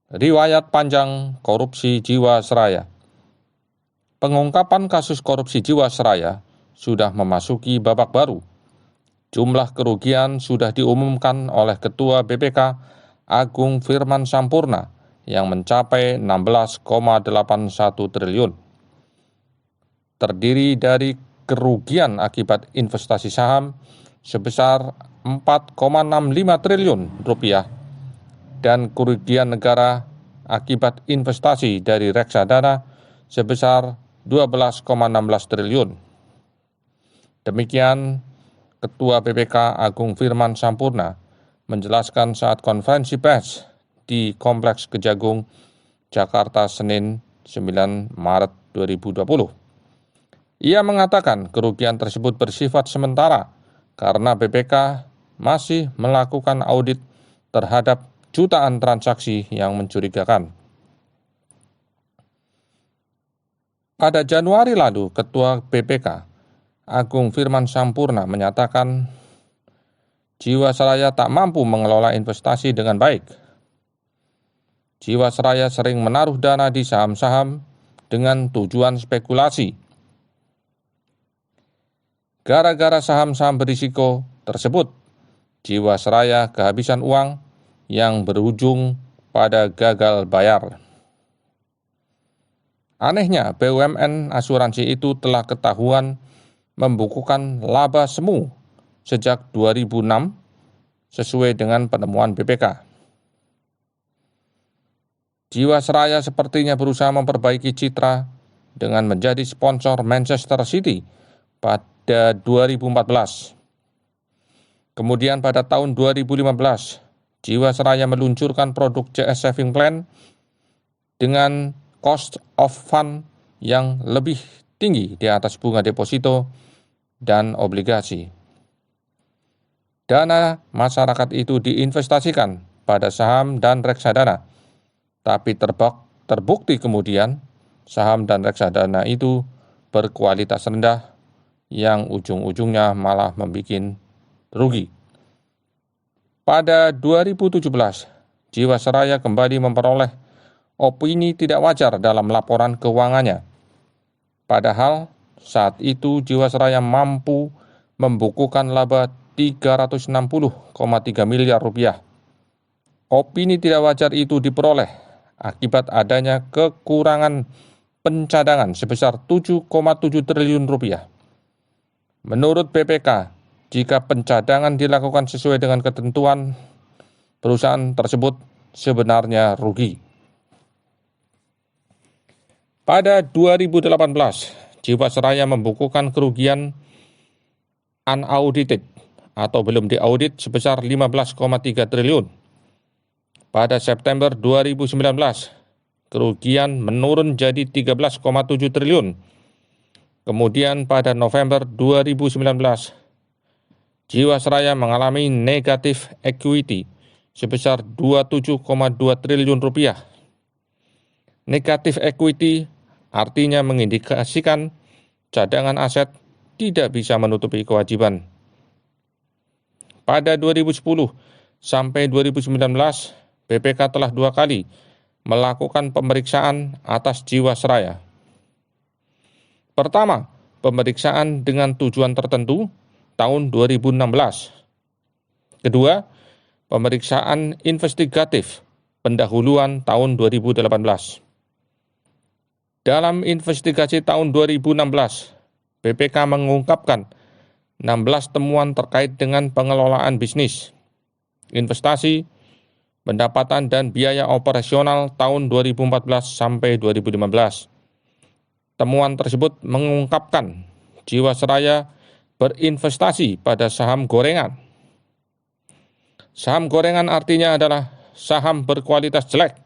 Riwayat panjang korupsi Jiwasraya. Pengungkapan kasus korupsi Jiwasraya sudah memasuki babak baru. Jumlah kerugian sudah diumumkan oleh Ketua BPK Agung Firman Sampurna yang mencapai 16,81 triliun. Terdiri dari kerugian akibat investasi saham sebesar 4,65 triliun rupiah dan kerugian negara akibat investasi dari reksadana sebesar 12,16 triliun. Demikian Ketua BPK Agung Firman Sampurna menjelaskan saat konferensi pers di Kompleks Kejagung, Jakarta, Senin 9 Maret 2020. Ia mengatakan kerugian tersebut bersifat sementara karena BPK masih melakukan audit terhadap jutaan transaksi yang mencurigakan. Pada Januari lalu, Ketua BPK Agung Firman Sampurna menyatakan Jiwasraya tak mampu mengelola investasi dengan baik. Jiwasraya sering menaruh dana di saham-saham dengan tujuan spekulasi. Gara-gara saham-saham berisiko tersebut, Jiwasraya kehabisan uang yang berujung pada gagal bayar. Anehnya, BUMN asuransi itu telah ketahuan membukukan laba semu sejak 2006 sesuai dengan penemuan BPK. Jiwasraya sepertinya berusaha memperbaiki citra dengan menjadi sponsor Manchester City pada 2014. Kemudian pada tahun 2015, Jiwasraya meluncurkan produk CS Saving Plan dengan cost of fund yang lebih tinggi di atas bunga deposito dan obligasi. Dana masyarakat itu diinvestasikan pada saham dan reksadana, tapi terbukti kemudian saham dan reksadana itu berkualitas rendah yang ujung-ujungnya malah membuat rugi. Pada 2017, Jiwasraya kembali memperoleh opini tidak wajar dalam laporan keuangannya. Padahal saat itu Jiwasraya mampu membukukan laba 360,3 miliar rupiah. Opini tidak wajar itu diperoleh akibat adanya kekurangan pencadangan sebesar 7,7 triliun rupiah. Menurut BPK, jika pencadangan dilakukan sesuai dengan ketentuan, perusahaan tersebut sebenarnya rugi. Pada 2018, Jiwasraya membukukan kerugian unaudited atau belum diaudit sebesar 15,3 triliun. Pada September 2019, kerugian menurun jadi 13,7 triliun. Kemudian pada November 2019, Jiwasraya mengalami negatif equity sebesar 27,2 triliun rupiah. Negatif equity artinya mengindikasikan cadangan aset tidak bisa menutupi kewajiban. Pada 2010 sampai 2019, BPK telah 2 kali melakukan pemeriksaan atas Jiwasraya. Pertama, pemeriksaan dengan tujuan tertentu tahun 2016. Kedua, pemeriksaan investigatif pendahuluan tahun 2018. Dalam investigasi tahun 2016, BPK mengungkapkan 16 temuan terkait dengan pengelolaan bisnis, investasi, pendapatan dan biaya operasional tahun 2014 sampai 2015. Temuan tersebut mengungkapkan Jiwasraya berinvestasi pada saham gorengan. Saham gorengan artinya adalah saham berkualitas jelek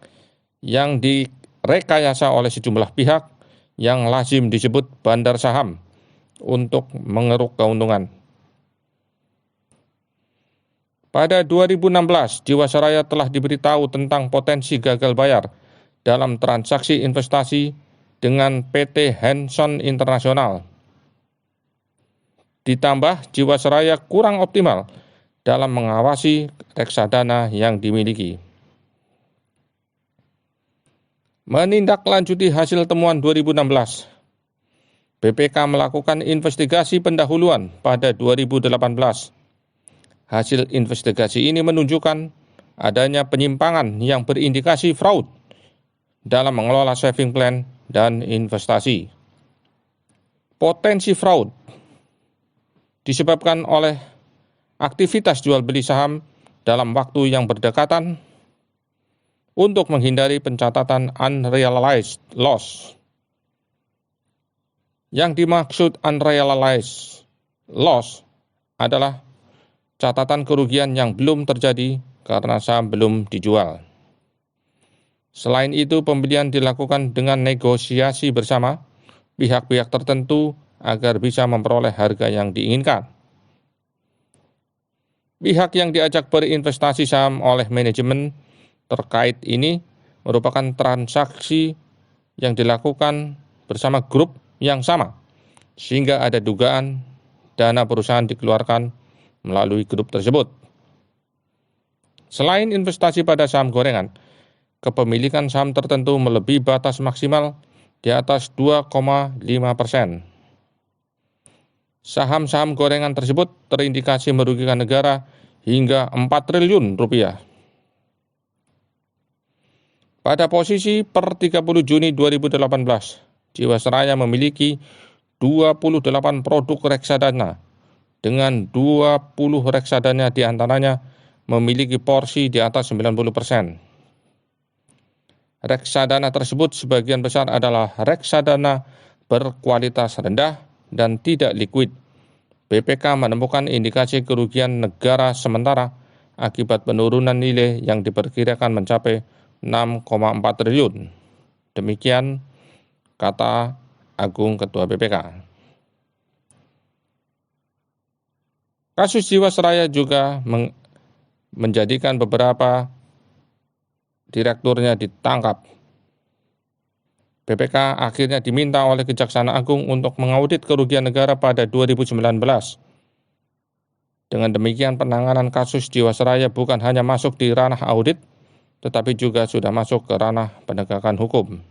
yang direkayasa oleh sejumlah pihak yang lazim disebut bandar saham untuk mengeruk keuntungan. Pada 2016, Jiwasraya telah diberitahu tentang potensi gagal bayar dalam transaksi investasi dengan PT Hanson Internasional. Ditambah Jiwasraya kurang optimal dalam mengawasi reksadana yang dimiliki. Menindaklanjuti hasil temuan 2016, BPK melakukan investigasi pendahuluan pada 2018. Hasil investigasi ini menunjukkan adanya penyimpangan yang berindikasi fraud dalam mengelola saving plan dan investasi. Potensi fraud disebabkan oleh aktivitas jual beli saham dalam waktu yang berdekatan untuk menghindari pencatatan unrealized loss. Yang dimaksud unrealized loss adalah catatan kerugian yang belum terjadi karena saham belum dijual. Selain itu, pembelian dilakukan dengan negosiasi bersama pihak-pihak tertentu agar bisa memperoleh harga yang diinginkan. Pihak yang diajak berinvestasi saham oleh manajemen terkait ini merupakan transaksi yang dilakukan bersama grup yang sama, sehingga ada dugaan dana perusahaan dikeluarkan melalui grup tersebut. Selain investasi pada saham gorengan, kepemilikan saham tertentu melebihi batas maksimal di atas 2,5%. Saham-saham gorengan tersebut terindikasi merugikan negara hingga 4 triliun rupiah. Pada posisi per 30 Juni 2018, Jiwasraya memiliki 28 produk reksadana, dengan 20 reksadana diantaranya memiliki porsi di atas 90%. Reksadana tersebut sebagian besar adalah reksadana berkualitas rendah dan tidak likuid. BPK menemukan indikasi kerugian negara sementara akibat penurunan nilai yang diperkirakan mencapai 6,4 triliun. Demikian kata Agung Ketua BPK. Kasus Jiwasraya juga menjadikan beberapa direkturnya ditangkap. BPK akhirnya diminta oleh Kejaksaan Agung untuk mengaudit kerugian negara pada 2019. Dengan demikian, penanganan kasus Jiwasraya bukan hanya masuk di ranah audit, tetapi juga sudah masuk ke ranah penegakan hukum.